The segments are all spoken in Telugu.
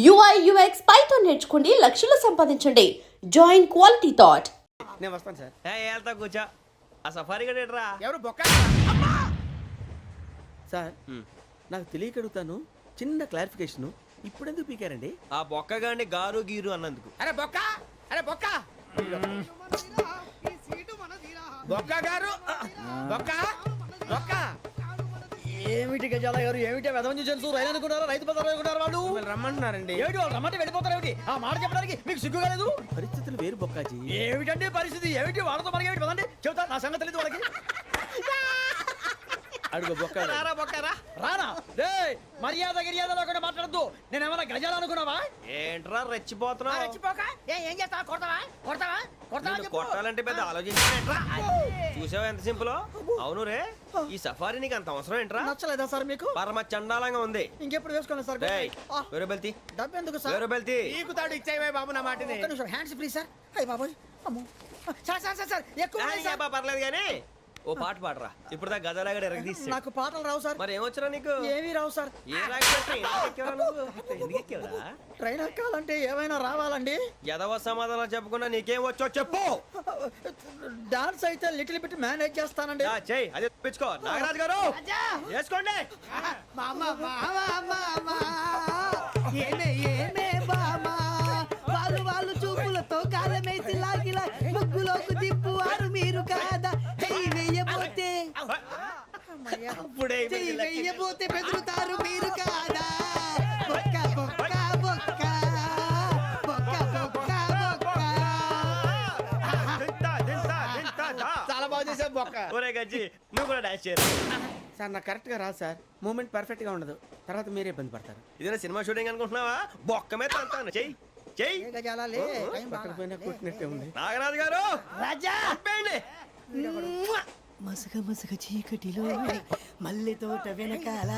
UI UX పైథాన్ నేర్చుకోండి, లక్షలు సంపాదించండి. Join quality thought. నేను వస్తాను సార్. వెళ్తా కూర్చో. ఆ సఫారీ గడేట్రా ఎవరు బొక్క సార్? నాకు తెలియక అడుగుతాను, చిన్న క్లారిఫికేషన్. ఇప్పుడు ఎందుకు పీకారండి? ఆ బొక్క గాని గారు గీరు అన్నందుకు. అరే బొక్క, అరే బొక్క, బొక్క గారు, బొక్క బొక్క. ఏమిటి గజాల గారు, ఏమిటి వెదవం చూసాను రైలు అనుకున్నారా, రైతు బజార్ అనుకున్నారు వాళ్ళు? రమ్మంటున్నారండి. ఏమిటి వాళ్ళు రమ్మంటే వెళ్ళిపోతారు? ఏమిటి ఆ మాట చెప్పడానికి మీకు సిగ్గు కాలేదు? పరిస్థితులు వేరు బొక్కాజీ. ఏమిటండి పరిస్థితి? ఏమిటి వాళ్ళతో మనకి ఏమిటి పదండి చెబుతా, నా సంగతి తెలియదు వాళ్ళకి. అడుగు బొక్క. రారా బొక్కరా. రానా రే, మర్యాద గిర్యాద లేకుండా మాట్లాడద్దు. నేను ఏమైనా గజాలు అనుకున్నావా? ఏంట్రా రెచ్చిపోతున్నావు? ఏం చేస్తావా? కొడతావా కొడతావా కొడతావా నిన్ను చెప్పు. కొట్టాలంటే పెద్ద ఆలోచించానేంట్రా? చూసావా ఎంత సింపుల్? అవును రే, ఈ సఫారీ నీకు అంత అవసరం ఏంట్రా? నచ్చలేదా సార్ మీకు? పరమ చండాలంగా ఉంది. ఇంకెప్పుడు వేసుకోండి సార్. వేరే బెల్తి, డబ్బు ఎందుకు సార్? వేరే బెల్తి. నీకు తాడు ఇచ్చాయి బాబు నా మాటని. ఒక్క నిమిషం, హ్యాండ్స్ ఫ్రీ సార్. అయ్య బాబోయ్, అమ్మో. సార్ సార్ సార్ సార్ ఎక్కువ ఉన్నాయి సార్. పర్లేదు కానీ ఓ పాట పాడరా. ఇప్పుడు దా గదలాగడ ఎరగదీసి. నాకు పాటలు రావు సార్. మరి ఏమొచ్చరా నీకు? ఏమీ రావు సార్. ఏ రాకపోతే ఎందుకు ఎక్కేవరా? ట్రైన్ ఎక్కాలంటే ఏమైనా రావాలండి. ఎదవ సమాధానం చెప్పకుండా నీకేం వచ్చో చెప్పు. డాన్స్ అయితే లిటిల్ బిట్ మేనేజ్ చేస్తానండి. చెయ్యి, అదే తెప్పించుకో. నాగరాజు గారు వేసుకోండి. వాళ్ళు చూపులతో కాలమేసి లాగిలా ముగ్గులోకి తిప్పువారు మీరు కాదా? చెయ్యి వెయ్యబోతే చెయ్యి వెయ్యబోతే బెదురుతారు మీరు కాదా? బొక్క బొక్క బొక్క బొక్క బొక్క బొక్క. చాలా బాగా చేసావు బొక్క. ఒరే గజ్జి, నువ్వు కూడా డాన్స్ చేయరు. సార్ నాకు కరెక్ట్ గా రాదు సార్. మూమెంట్ పర్ఫెక్ట్ గా ఉండదు, తర్వాత మీరే ఇబ్బంది పడతారు. ఇదేనా సినిమా షూటింగ్ అనుకుంటున్నావా? బొక్క మీద అంటాను. చెయ్యి చెయ్యి. గజాలాలే పక్కన పోయినా కొట్టినట్టే ఉంది. నాగరాజు గారు రాజా చంపేయండి. మసగ మసగ చీకటిలో మల్లె తోట వెనకాల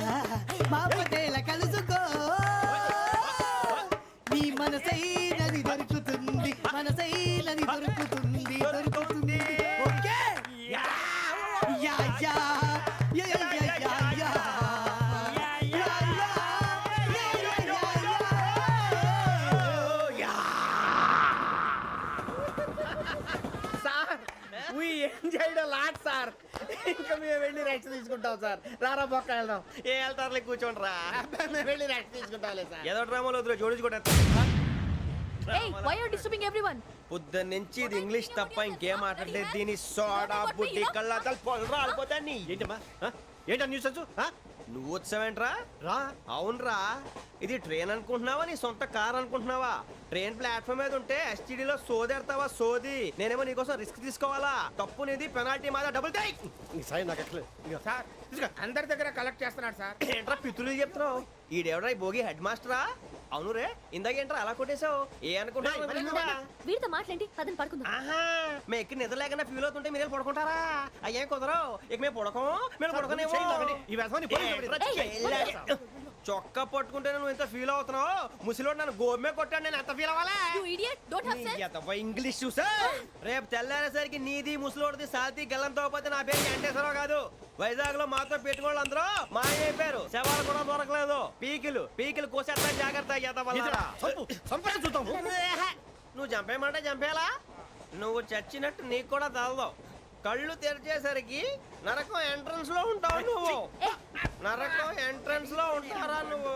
మా పటేల కలుసుకో, నీ మనసైనది దొరుకుతుంది, మనసైనది దొరుకుతుంది, దొరుకుతుంది. Okay yeah yeah yeah yeah yeah yeah yeah. Sir we enjoyed a lot sir. ఇంకా మేము వెళ్ళి రెస్ట్ తీసుకుంటాం సార్. రారా బొక్క వెళ్దాం. ఏ వెళ్తారులే, కూర్చోండి రా. మేము వెళ్ళి రెస్ట్ తీసుకుంటాంలే సార్. ఏదో డ్రామాలో వద్దు, జోడించుకుంటా. Hey, why are you disturbing everyone? పొద్దున్న నుంచి ఇది ఇంగ్లీష్ తప్ప ఇంకేం మాట్లాడలేదు. దీని సోడా బుద్ధి కళ్ళ పొలు రాలిపోతా. నీ ఏంటమ్మా ఏంటా న్యూస్ వచ్చు? నువ్వు వచ్చావేంట్రా? రా. అవునరా, ఇది ట్రైన్ అనుకుంటున్నావా నీ సొంత కార్ అనుకుంటున్నావా? ట్రైన్ ప్లాట్ఫామ్ మీద ఉంటే ఎస్టీడీలో సోదేడతావా సోది? నేనేమో నీకోసం రిస్క్ తీసుకోవాలా? తప్పు నీది, పెనాల్టీ మాదా, డబుల్ టై. సాయి నాకు ఎట్లేదు సార్. తీసుకో. అందరి దగ్గర కలెక్ట్ చేస్తున్నాడు సార్. ఏంట్రా పితులు చెప్తున్నావు? ఈడెవడ్రా ఈ భోగి హెడ్ మాస్టరా? అవును రే, ఇందాకేంట్రా అలా కొట్టేశావు? ఏ అనుకుంటున్నావు? వీరితో మాట్లాడి పదని పడుకుందాం. ఆహా, మేము ఎక్కి నిద్ర లేకుండా ఫీల్ అవుతుంటే మీరే పడుకుంటారా? అయ్యేం కుదరవు. ఇక మేము పడకం, మేము పడకనేమో. ఈ వ్యసనాన్ని చొక్కా పట్టుకుంటే నువ్వు ఎంత ఫీల్ అవుతున్నావు? ముసలివాడు నన్ను గోమే కొట్టాడు, నేను ఎంత ఫీల్ అవ్వాలా? You idiot, don't have sense. English చూసా? రేపు తెల్లారేసరికి నీది ముసలివాడిది సాల్తీ గల్లంతో పోతే నా పేరు వెంకటేశ్వరరావు కాదు. వైజాగ్ లో మాతో పెట్టుకోళ్ళు అందరూ మాయైపోయారు. శవాలు కూడా దొరకలేదు. పీకిలు కోసేస్తా, జాగ్రత్త. నువ్వు చంపేయమంటే చంపేలా? నువ్వు చచ్చినట్టు నీకు కూడా తగదు. కళ్ళు తెరిచేసరికి నరకం ఎంట్రన్స్ లో ఉంటావు నువ్వు. నరకం ఎంట్రన్స్ లో ఉంటారా నువ్వు?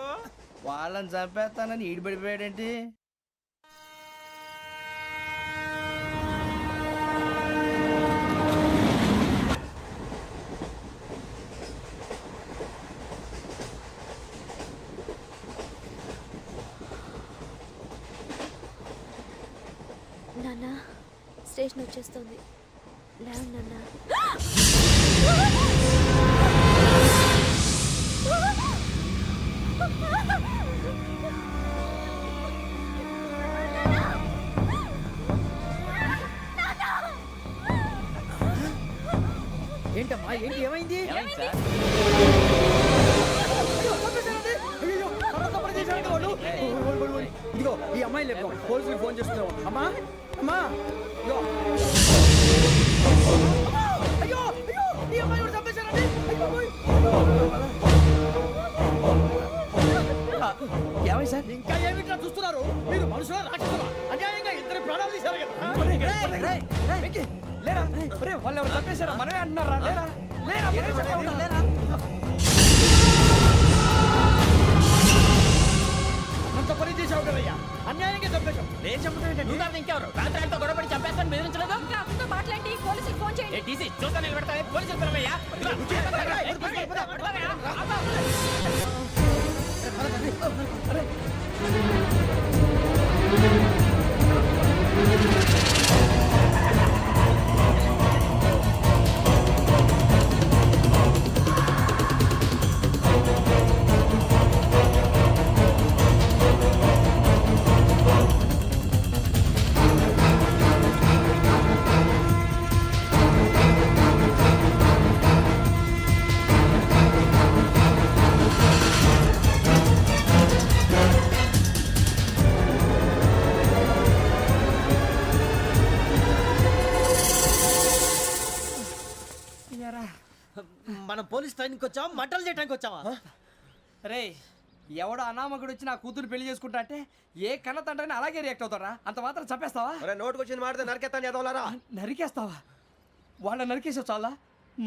వాళ్ళని చంపేస్తానని ఈడిపడిపోయాడేంటి? నాన్న, స్టేషన్ వచ్చేస్తుంది. లేవు నాన్న. ఏంటమ్మా, ఏంటి, ఏమైంది? ఇదిగో ఈ అమ్మాయి లేపు, పోలీసులకు ఫోన్ చేస్తున్నావు. అమ్మా అమ్మా, అయ్యో అయ్యో, ఈ అమ్మాయి కూడా చంపేశారండి. ఏమై సార్? ఇంకా ఏమిట్లా చూస్తున్నారు? మీరు మనుషుల రాక్షసులా? అన్యాయంగా ఇద్దరు ప్రాణాలు తీశారు కదా. లేరా వాళ్ళు ఎవరు చంపేశారా? మనమే అంటున్నారా? లేరా లేరా మనమే చెప్పాలా? లేరా అంత పని చేసావు కదయ్యా, అన్యాయంగా చంపేశావు. నేను చెప్తాను. నువ్వు కాదు ఇంకెవరు? రాత్రి ఆయనతో గొడవపడి చంపేస్తాను బెదిరించలేదు. ఇంకా అతనితో మాట్లాడి పోలీసులకు ఫోన్ చేయండి. టీసీ చూస్తా నిలబెడతా పోలీసులు పిలవయ్యా. మనం పోలీస్ ట్రైనింగ్ వచ్చావా, మంటలు చేయడానికి వచ్చావా? రే ఎవడో అనామకుడు వచ్చి నా కూతురు పెళ్లి చేసుకుంటా అంటే ఏ కన్న తండ్రిని అలాగే రియాక్ట్ అవుతారా? అంత మాత్రం చంపేస్తావా? నోటుకు వచ్చింది మాడితే నరకెత్తాను చదవాలరా. నరికేస్తావా? వాళ్ళని నరికేసావు చాలా,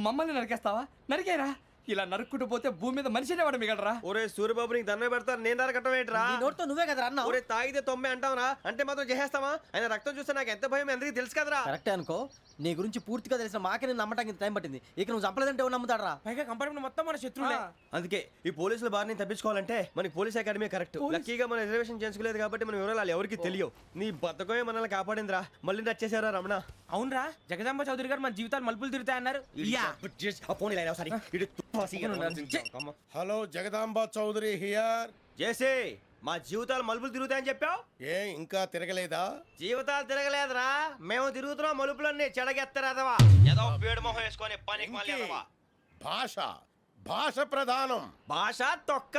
మమ్మల్ని నరికేస్తావా? నరికేరా. ఇలా నరుక్కుంటూ పోతే భూమి మీద మనిషినే వాడు మిగలరా. ఒరే సూర్యబాబు నీకు దండ పెడతాను, నేను నరకటం ఏంట్రా? నీ నోటితో నువ్వే కదా అన్నావు. ఒరే తాగితే తొమ్మే అంటావురా, అంటే మాత్రం చేసేస్తావా? ఆయన రక్తం చూస్తే నాకు ఎంత భయం అందరికీ తెలుసు కదరా. కరెక్టే అనుకో, నీ గురించి పూర్తిగా తెలిసిన మాకే నేను నమ్మటానికి టైం పట్టింది. ఇక నువ్వు చంపలేదంటే ఎవరు నమ్ముతాడరా? పైగా కంపార్ట్మెంట్ మొత్తం మన శత్రువులే. అందుకే ఈ పోలీసుల బారిని తప్పించుకోవాలంటే మనకి పోలీస్ అకాడమీ కరెక్ట్. లక్కీగా మనం రిజర్వేషన్ చేసుకోలేదు కాబట్టి మన వివరాలు ఎవరికి తెలియవు. నీ బతకమే మనల్ని కాపాడిందిరా. మళ్ళీ నచ్చేసారా రమణ? అవునరా, జగదాంబ చౌదరి గారు మన జీవితాలు మలుపులు తిరుగుతాయన్నారు. Hello Jagadamba Chowdary here. చేసే మా జీవితాలు మలుపులు తిరుగుతాయని చెప్పావు. ఏ ఇంకా తిరగలేదా? జీవితాలు తిరగలేదురా, మేము తిరుగుతున్నాం మలుపులన్నీ. చెడగెత్తరాదవా ఏదో పేడు మొహం వేసుకొని పనికి మళ్ళీ ఎదవా. భాష భాష ప్రధానం. భాష తొక్క.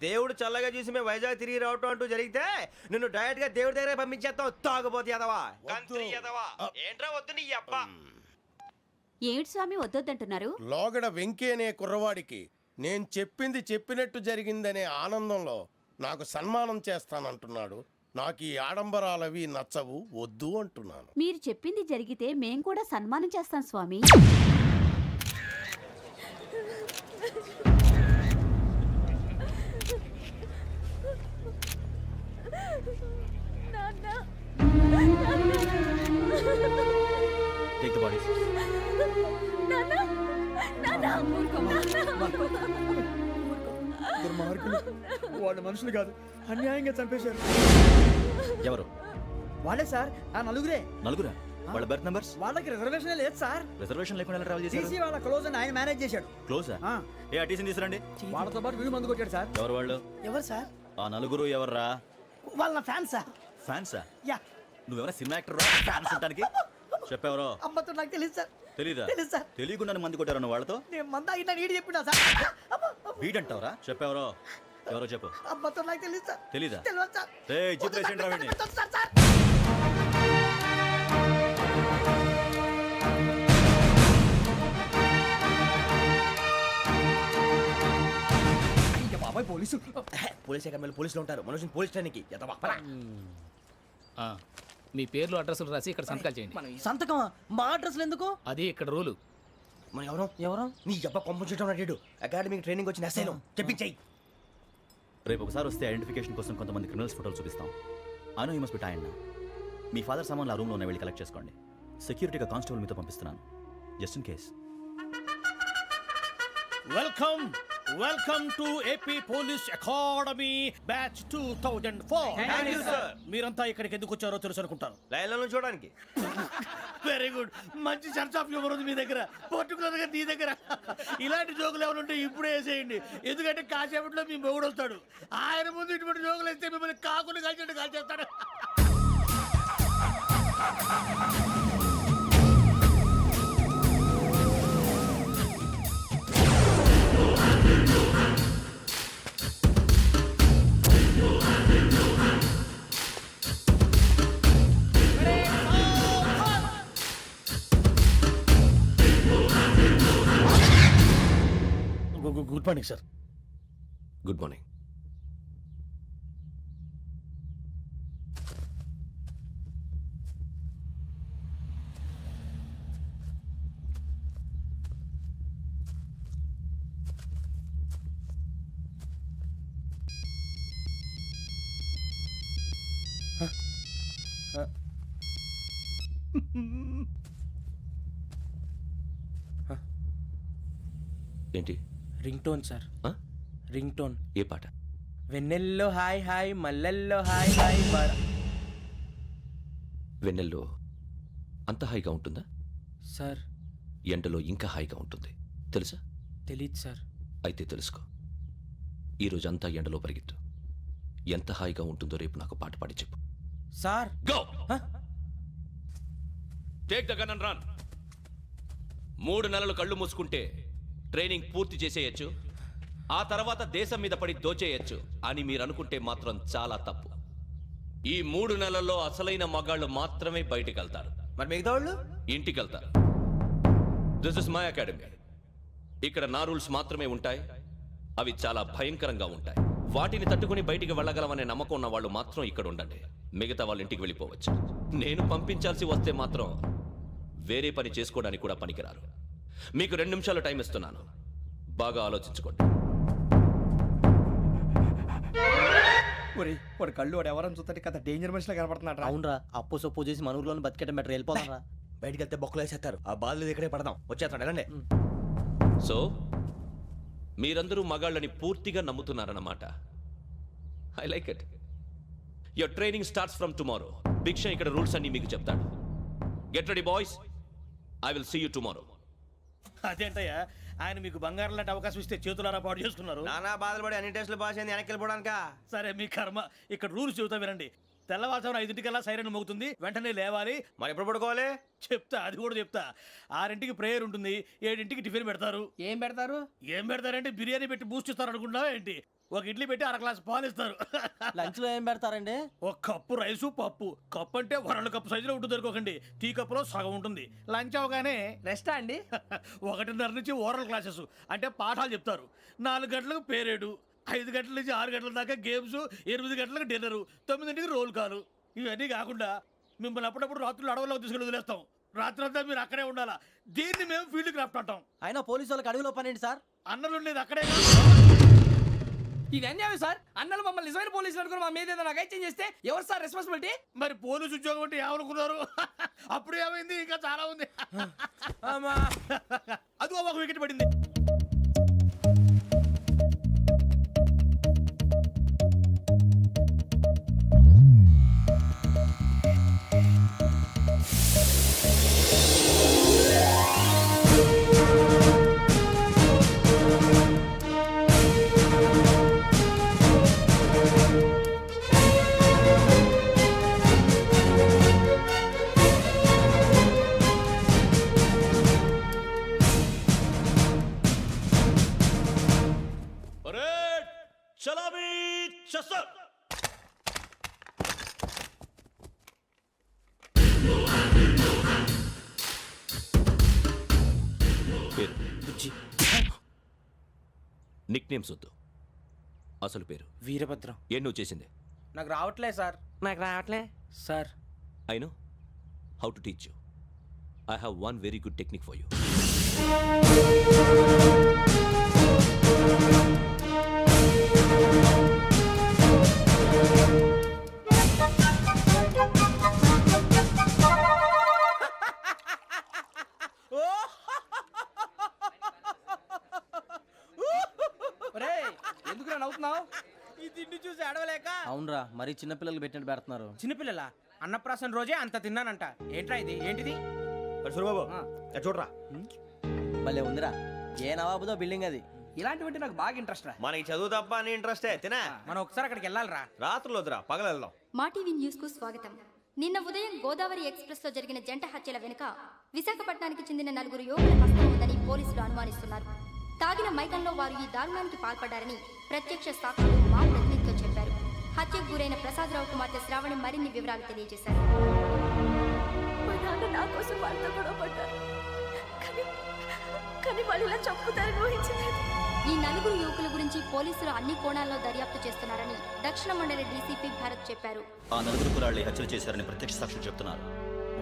దేవుడు చల్లగా చూసి మేము వైజాగ్ తిరిగి రావటం అంటూ జరిగితే నిన్ను డైరెక్ట్ గా దేవుడి దగ్గర పంపించేస్తావు. తాగుబోతు ఎదవా, కంత్రి ఎదవా. ఏంట్రా వద్దు నీ అబ్బా. ఏమిటి స్వామి వద్దొద్దంటున్నారు? లోగడ వెంకీ అనే కుర్రవాడికి నేను చెప్పింది చెప్పినట్టు జరిగిందనే ఆనందంలో నాకు సన్మానం చేస్తానంటున్నాడు. నాకు ఈ ఆడంబరాలవి నచ్చవు, వద్దు అంటున్నాను. మీరు చెప్పింది జరిగితే మేం కూడా సన్మానం చేస్తాం స్వామి. దుర్మార్గులు, వాళ్ళు మనుషులు కాదు, అన్యాయంగా చంపేశారు. ఎవరు? వాళ్ళే సార్, ఆ నలుగురే. నలుగురా? వాళ్ళ బర్త్ నంబర్స్? వాళ్ళకి రిజర్వేషన్ లేదు సార్. రిజర్వేషన్ లేకుండా ఎలా ట్రావెల్ చేశారు? టీసీ వాళ్ళ క్లోజ్ అని ఆయన మేనేజ్ చేశాడు. క్లోజా? ఆ. ఏ ఆ టీసీని తీసుకురండి. వాళ్ళతో పాటు వీడు మందు కొట్టాడు సార్. ఎవరు వాళ్ళు? ఎవరు సార్? ఆ నలుగురు ఎవర్రా? వాళ్ళ ఫ్యాన్ సార్. ఫ్యాన్సా? యా. నువ్వెవరా సినిమా యాక్టర్ ఫ్యాన్స్ అంటానికి? చెప్పెవరో? అమ్మతో నాకు తెలియదు సార్. తెలీదా? తెలీదు సార్. తెలియకుండా మంది కొట్టారు వాళ్ళతో? నేను మంద అయినా నీడి చెప్పినా సార్. వీడంటావరా? చెప్పెవరో? ఎవరో చెప్పు. అమ్మతో నాకు తెలియదు సార్. తెలీదా? తెలియదు సార్. ఏయ్, జీప్ రేషన్ రా వీడిని. వద్దు సార్, సార్. ఇంకా బాబాయ్ పోలీసు. పోలీస్ అకాడమీలో పోలీసులు ఉంటారు. మనుషులు పోలీస్ ట్రైనింగ్ ఎదవా. మీ పేర్లు అడ్రస్లు రాసి ఇక్కడ సంతకాలు చేయండి. సంతకం మా అడ్రస్లు ఎందుకు? అది ఇక్కడ రూలు. మనం ఎవరు నీ అబ్బా పంపించడం అడిగాడు. అకాడమిక్ ట్రైనింగ్ వచ్చిన అసలు చెప్పించాయి. రేపు ఒకసారి వస్తే ఐడెంటిఫికేషన్ కోసం కొంతమంది క్రిమినల్స్ ఫోటోలు చూపిస్తాం. I know you must be tired now. Me father సామాన్లు ఆ రూమ్లో వెళ్ళి కలెక్ట్ చేసుకోండి. సెక్యూరిటీగా కానిస్టేబుల్ మీతో పంపిస్తున్నాను, just in case. Welcome to AP police academy batch 2004. మీరంతా ఇక్కడికి ఎందుకు వచ్చారో తెలుసు అనుకుంటాను. లైన్లో చూడడానికి. వెరీ గుడ్, మంచి సెన్స్ ఆఫ్ హ్యూమర్ ఉంది మీ దగ్గర, పర్టికులర్ గా నీ దగ్గర. ఇలాంటి జోకులు ఏమైనా ఉంటే ఇప్పుడే వేసేయండి, ఎందుకంటే కాసేపట్లో మీ మొగుడు వస్తాడు. ఆయన ముందు ఇటువంటి జోకులు వేస్తే మిమ్మల్ని కాకులు కాల్చేట్టు కాల్చేస్తాడు. Good morning sir. Good morning. ఏంటి ring tone sir, ring tone. ఏ పాట? వెన్నెల్లో హాయ్ హాయ్, మల్లెల్లో హాయ్ హాయ్. వెన్నెల్లో అంత హాయిగా ఉంటుందా? సార్ ఎండలో ఇంకా హాయిగా ఉంటుంది తెలుసా? తెలీదు సార్. అయితే తెలుసుకో, ఈరోజు అంతా ఎండలో పరిగెత్తు. ఎంత హాయిగా ఉంటుందో రేపు నాకు పాట పాడి చెప్పు. Sir go take the gun and run. 3 నెలలు కళ్ళు మూసుకుంటే ట్రైనింగ్ పూర్తి చేసేయచ్చు, ఆ తర్వాత దేశం మీద పడి దోచేయచ్చు అని మీరు అనుకుంటే మాత్రం చాలా తప్పు. ఈ 3 నెలల్లో అసలైన మగాళ్ళు మాత్రమే బయటికి వెళ్తారు. మరి మిగతా వాళ్ళు ఇంటికి వెళ్తారు. This is my academy. ఇక్కడ నా రూల్స్ మాత్రమే ఉంటాయి. అవి చాలా భయంకరంగా ఉంటాయి. వాటిని తట్టుకుని బయటికి వెళ్ళగలమనే నమ్మకం ఉన్న వాళ్ళు మాత్రం ఇక్కడ ఉండండి. మిగతా వాళ్ళు ఇంటికి వెళ్ళిపోవచ్చు. నేను పంపించాల్సి వస్తే మాత్రం వేరే పని చేసుకోవడానికి కూడా పనికిరారు. మీకు 2 నిమిషాలు టైం ఇస్తున్నాను, బాగా ఆలోచించుకోండి. వాడు కళ్ళు వాడు ఎవరైనా చూస్తే కదా డేంజర్ మనిషిలో కనపడుతున్నాడు. అవునరా, అప్పు సొప్పు చేసి మన ఊర్లో బతికేయడం బెటర్. వెళ్ళిపోతారా? బయటికి వెళ్తే బొక్కలు వేసేస్తారు. ఆ బాధలు ఇక్కడే పడదాం. వచ్చేస్తాడు వెళ్ళండి. సో మీరందరూ మగాళ్ళని పూర్తిగా నమ్ముతున్నారన్నమాట. I like it. Your training starts from tomorrow. Bhiksha ఇక్కడ రూల్స్ అన్ని మీకు చెప్తాడు. Get ready boys, I will see you tomorrow. అదేంటయ్యా, ఆయన మీకు బంగారం లాంటి అవకాశం ఇస్తే చేతులారా పాటు చేసుకున్నారు. నానా బాధలు పడి అన్ని టెస్టులు పాస్ అయింది, వెనక్కి వెళ్ళిపోవడానికా? సరే మీ కర్మ. ఇక్కడ రూల్స్ చెబుతా వినండి. తెల్లవారుజామున 5 సైరన్ మోగుతుంది, వెంటనే లేవాలి. మరి ఎప్పుడు పడుకోవాలి? చెప్తా, అది కూడా చెప్తా. 6 ప్రేయర్ ఉంటుంది, 7 టిఫిన్ పెడతారు. ఏం పెడతారు? ఏం పెడతారంటే బిర్యానీ పెట్టి బూస్ట్ ఇస్తారు అనుకుంటున్నావా ఏంటి? ఒక ఇడ్లీ పెట్టి 1 గ్లాస్ పాలు ఇస్తారు. లంచ్ లో ఏం పెడతారండి? ఒక కప్పు రైసు పప్పు. కప్పు అంటే 1 కప్పు సైజులో ఉంటుంది అనుకోకండి. టీ కప్పులో సగం ఉంటుంది. లంచ్ అవగానే రెస్టా అండి? 1:30 నుంచి ఓరల్ క్లాసెస్ అంటే పాఠాలు చెప్తారు. 4 గంటలకు పేరేడు, 5 గంటల నుంచి 6 గంటల దాకా గేమ్స్, 8 గంటలకు డిన్నరు, 9ంటికి రోల్ కాలు. ఇవన్నీ కాకుండా మిమ్మల్ని అప్పుడప్పుడు రాత్రులు అడవుల్లో తీసుకెళ్ళి వదిలేస్తాం. రాత్రంతా మీరు అక్కడే ఉండాలా. దీన్ని మేము ఫీల్డ్ క్రాఫ్ట్ అంటాం. అయినా పోలీసు వాళ్ళకి అడవిలో పని ఏంటి సార్? అన్నలు ఉండేది అక్కడే. ఇది అన్యాయం సార్. అన్నలు మమ్మల్ని నిజమైన పోలీసులు అనుకుని మా మీద ఏదైనా చేంజ్ చేస్తే ఎవరు సార్ రెస్పాన్సిబిలిటీ? మరి పోలీసు ఉద్యోగం అంటే ఏమనుకున్నారు? అప్పుడు ఏమైంది, ఇంకా చాలా ఉంది. అదిగో ఒక వికెట్ పడింది. చలాబీ చసర్. పేరు నిక్ నేమ్స్ వద్దు, అసలు పేరు. వీరభద్రం. ఏం నువ్వు చేసింది? నాకు రావట్లే సార్. నాకు రావట్లే sir. I know how to teach you. I have one very good technique for you. ఎందుకు నవ్వుతున్నావు? ఈ తిండి చూసి అడవలేక. అవునరా, మరీ చిన్నపిల్లలు పెట్టినట్టు పెడుతున్నారు. చిన్నపిల్లల అన్నప్రాసన రోజే అంత తిన్నానంట. ఏంట్రా ఇది? ఏంటిది? సూరిబాబు చూడరా, భలే ఉందిరా. ఏ నవాబుదో బిల్డింగ్ అది. ఇలాంటివంటే నాకు బాగా ఇంట్రెస్ట్ రా. మనకి చదువు తప్ప అని ఇంట్రెస్టే. తినా మనం ఒకసారి అక్కడికి వెళ్ళాలిరా. రాత్రులు వద్దురా, పగలు వెళ్దాం. మా టీవీ న్యూస్ కు స్వాగతం. నిన్న ఉదయం గోదావరి ఎక్స్ప్రెస్ లో జరిగిన జంట హత్యల వెనుక విశాఖపట్నానికి చెందిన 4 యువకుల హస్తం ఉందని పోలీసులు అనుమానిస్తున్నారు. తాగిన మైకంలో వారు ఈ దారుణానికి పాల్పడ్డారని ప్రత్యక్ష సాక్షులు మా ప్రతినిధితో చెప్పారు. హత్యకు గురైన ప్రసాదరావు కుమార్తె శ్రావణి మరిన్ని వివరాలు తెలియజేశారు. నా కోసం వాళ్ళతో గొడవ పడ్డారు, కానీ వాళ్ళు ఇలా చంపుతారని ఊహించలేదు. ఈ 4 యువకుల గురించి పోలీసులు అన్ని కోణాల్లో దర్యాప్తు చేస్తున్నారని దక్షిణ మండలి డీసీపీ భరత్ చెప్పారు. ఆ 4 కుర్రాళ్ళని హత్యలు చేశారని ప్రత్యక్ష సాక్షులు చెప్తున్నారు.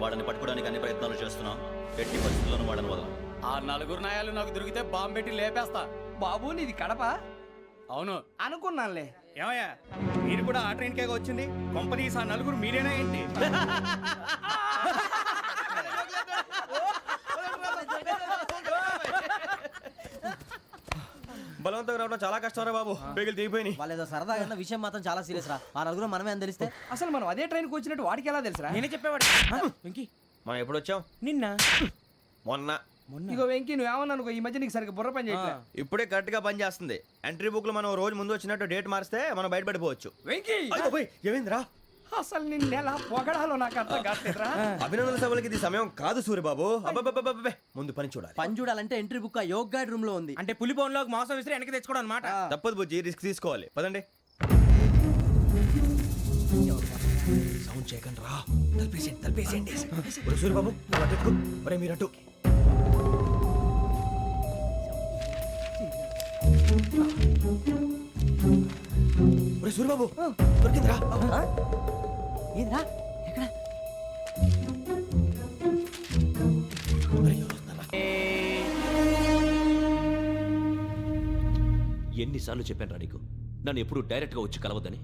వాళ్ళని పట్టుకోవడానికి అన్ని ప్రయత్నాలు చేస్తున్నాం. ఎట్టి పరిస్థితుల్లోనూ వాళ్ళని వదలం. ఆ 4 నాయాలు నాకు దొరికితే బాంబు పెట్టి లేపేస్తా. బాబు నీది కడప? అవును అనుకున్నానులే. ఏమయ్యా మీరు కూడా ఆ ట్రైన్ కేగా వచ్చింది కంపెనీస్ ఆ నలుగురు మీరేనా ఏంటి? బలవంతంగా రావడం చాలా కష్టం రా బాబు. బేగులు దిగిపోయినాయి. వాళ్ళేదో సరదాగా విషయం మాత్రం చాలా సీరియస్ రా. ఆ నలుగురు మనమే అని తెలిస్తే అసలు మనం అదే ట్రైన్కి వచ్చినట్టు వాడికి ఎలా తెలుసురా? నేనే చెప్పేవాడు. వెంకీ మనం ఎప్పుడు వచ్చాం? నిన్న మొన్న. ఇగో వెంకీ నువ్వేమన్నా అనుకో, ఈ మధ్య నీకు సరిగ్గా బుర్ర పని చేయట్లే. ఇప్పుడే కరెక్ట్ గా పని చేస్తుంది. ఎంట్రీ బుక్ లో మనం రోజు ముందు వచ్చినట్టు డేట్ మారిస్తే మనం బయటపడిపోవచ్చు. వెంకీ ఏమైందిరా? అసలు నిన్న ఎలా పొగడాలో నాకు అర్థం కాట్లేదురా. అభినందన సభలకి ఇది సమయం కాదు సూర్యబాబు. అబ్బబ్బబ్బబ్బబ్బే. ముందు పని చూడాలి. పని చూడాలంటే ఎంట్రీ బుక్ ఆ యోగ్ గైడ్ రూమ్ లో ఉంది. అంటే పులి బోన్ లోకి మాంసం విసిరి వెనక్కి తెచ్చుకోవడం అనమాట. తప్పదు బుజ్జి, రిస్క్ తీసుకోవాలి. పదండి. సౌండ్ చేయకండి రా. తలపేసేయండి. సూర్యబాబు ఒరే మీరట్టు. ఒరే సూర్యబాబు దొరికిందిరా. ఏంద్రా ఎక్కడ? ఎన్నిసార్లు చెప్పాను నీకు నన్ను ఎప్పుడు డైరెక్ట్ గా వచ్చి కలవద్దని?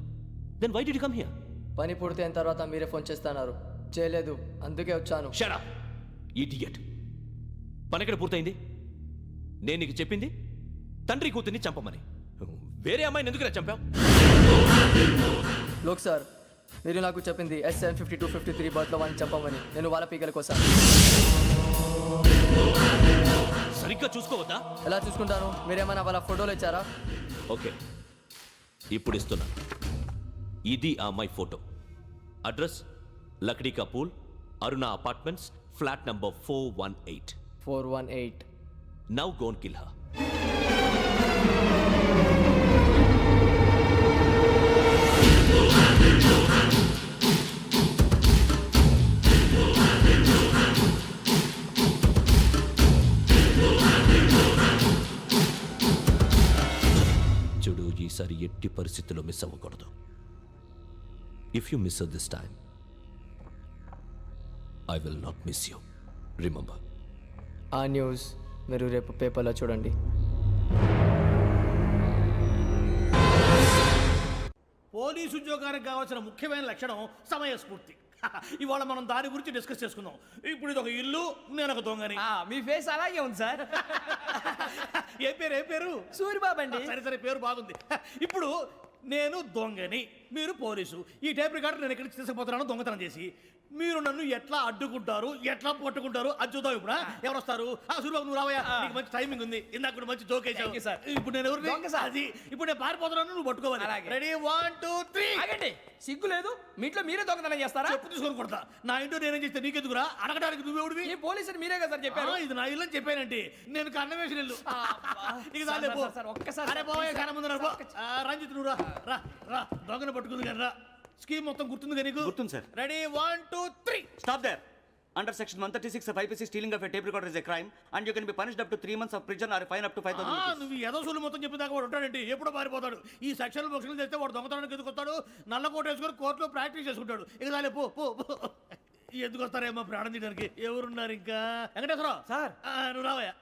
Then why did you come here? పని పూర్తయిన తర్వాత మీరే ఫోన్ చేస్తున్నారు. చేయలేదు, అందుకే వచ్చాను. Shut up idiot. పని ఎక్కడ పూర్తయింది? నేను నీకు చెప్పింది తండ్రి కూతుర్ని చంపమని. వేరే అమ్మాయిని ఎందుకురా చంపావు? లోక్ సార్, మీరు నాకు చెప్పింది SN 5253 బర్త్లో వాడిని చంపమని. నేను వాళ్ళ పీకల కోసం. సరిగ్గా చూసుకోవద్దా? ఎలా చూసుకుంటాను? మీరేమైనా వాళ్ళ ఫోటోలు ఇచ్చారా? ఓకే, ఇప్పుడు ఇస్తున్నా. ఇది ఆ అమ్మాయి ఫోటో. అడ్రస్ లక్డీ కా pool, Aruna apartments, flat number 418. 418. Now go and kill her. చూడు, ఈసారి ఎట్టి పరిస్థితుల్లో మిస్ అవ్వకూడదు. If you miss this time I will not miss you. Remember. ఆ న్యూస్ మీరు రేపు పేపర్లో చూడండి. పోలీసు ఉద్యోగానికి కావాల్సిన ముఖ్యమైన లక్షణం సమయస్ఫూర్తి. ఇవాళ మనం దాని గురించి డిస్కస్ చేసుకుందాం. ఇప్పుడు ఇది ఒక ఇల్లు, నేను ఒక దొంగని. మీ ఫేస్ అలాగే ఉంది సార్. ఏ పేరు? సూరిబాబు అండి. సరే పేరు బాగుంది. ఇప్పుడు నేను దొంగని, మీరు పోలీసు. ఈ టైప్ రికార్డు నేను ఎక్కడికి తీసుకుపోతున్నాను దొంగతనం చేసి. మీరు నన్ను ఎట్లా అడ్డుకుంటారు, ఎట్లా పట్టుకుంటారు అది చూద్దాం. ఇప్పుడు ఎవరు వస్తారు? సూరిబాబు నువ్వు రావయ్యా, నీకు మంచి టైమింగ్ ఉంది. ఇందాక కూడా మంచి జోక్ వేసావు సార్. ఇప్పుడు నేను ఎవరు? అది ఇప్పుడు నేను పారిపోతున్నాను, నువ్వు పట్టుకోవాలి. రెడీ 1 2 3. ఆగండి, సిగ్గు లేదు? మీ ఇంట్లో మీరే దొంగతనం చేస్తారా? చెప్పు తీసుకొని కొడతా. నా ఇంట్లో నేనేం చేస్తే నీకెందుకురా? అడగడానికి నువ్వెవడివి? ఈ పోలీసులు మీరే కదా సార్ చెప్పారు. ఇది నా ఇల్లు అని చెప్పానండి. నేను కన్న వేసిన ఇల్లు. ఇక ఒక్కసారి అరే బాబాయ్ కన్న ముందు రంజిత్ నువ్వు రా దొంగను పట్టుకుంది కానీ రా. స్కీమ్ మొత్తం గుర్తుంది కానీ నీకు? గుర్తుంది sir. Ready 1 2 3. Stop there. Under section 136 of IPC, stealing of a tape recorder is a crime and you can be punished up to 3 months of prison or a fine up to 5,000 rupees. నువ్వు ఎదసూలు మొత్తం చెప్పేదాకా వాడు ఉంటాడండి. ఎప్పుడో పారిపోతాడు. ఈ సెక్షన్ బొక్షన్లు చేస్తే వాడు దొంగతనానికి ఎందుకు వస్తాడు? నల్ల కోట వేసుకొని కోర్టులో ప్రాక్టీస్ చేసుకుంటాడు. ఇక చాలే పో. ఎందుకు వస్తారేమో ప్రాణం తీయడానికి? ఎవరున్నారు ఇంకా? వెంకటేశ్వరరావు సార్, నువ్వు రావయ్యా.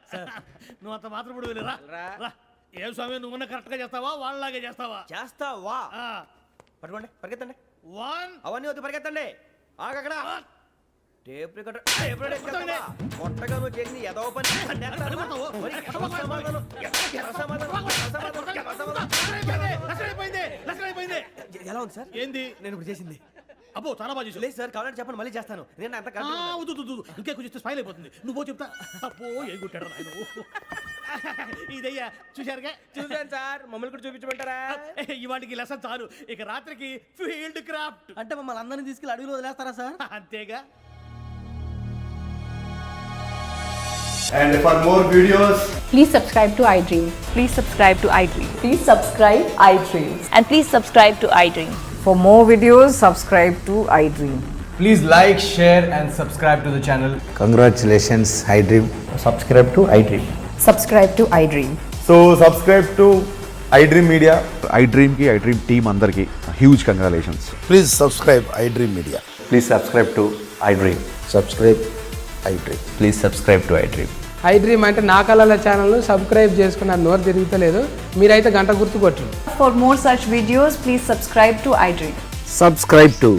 నువ్వు అంత మాత్రం ఇప్పుడు వెళ్ళి రా. ఏం స్వామి, నువ్వున్న కరెక్ట్ గా చేస్తావా వాళ్ళలాగే చేస్తావా? చేస్తావా? పట్టుకోండి, పరిగెత్తండి. 1 అవన్నీ వద్దు, పరిగెత్తండి. ఆగక్కడ. టేప్ రికార్డర్ కొట్టగా నువ్వు చేసింది ఎదవ పని. ఎలా ఉంది సార్? ఏంది నేను ఇప్పుడు చేసింది? అబ్బో చాలా బాగా చేసావు. లేదు సార్, కావాలంటే చెప్పండి, మళ్ళీ చేస్తాను. నేను అంత ఇంకే కొంచెం స్పైల్ అయిపోతుంది. నువ్వు చెప్తా. అబ్బో ఏ గుట్టాడు ఆయన. ఇదయ్యా చూశారుగా? చూసాను సార్. మమ్మల్ని కూడా చూపించమంటారా? ఇవాటికి లెసన్ చాలు. ఇక రాత్రికి ఫీల్డ్ క్రాఫ్ట్. అంటే మమ్మల్ని అందరినీ తీసుకెళ్ళి అడుగులో వదిలేస్తారా సార్? అంతేగా. And for more videos, Please subscribe to iDream. Please subscribe to iDream. Please subscribe iDream. And please subscribe to iDream. For more videos, subscribe to iDream. please like, share and subscribe to the channel. Congratulations, iDream. Subscribe to iDream. Subscribe to iDream. So subscribe to iDream Media. iDream ki iDream team andarki huge congratulations. Please subscribe iDream Media. Please subscribe to iDream. Subscribe iDream. Please subscribe to iDream. I dream అంటే నా కళల ఛానల్ సబ్స్క్రైబ్ చేసుకున్న నోరు తిరుగుతలేదు. మీరైతే గంట గుర్తు కొట్టండి. For more such videos, please subscribe to iDream. Subscribe to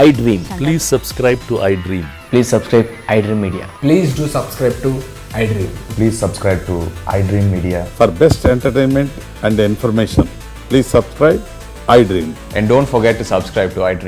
iDream. Please subscribe to iDream. Please subscribe iDream Media. Please do subscribe to iDream. Please subscribe to iDream Media. For best entertainment and information, please subscribe iDream. And don't forget to subscribe to iDream.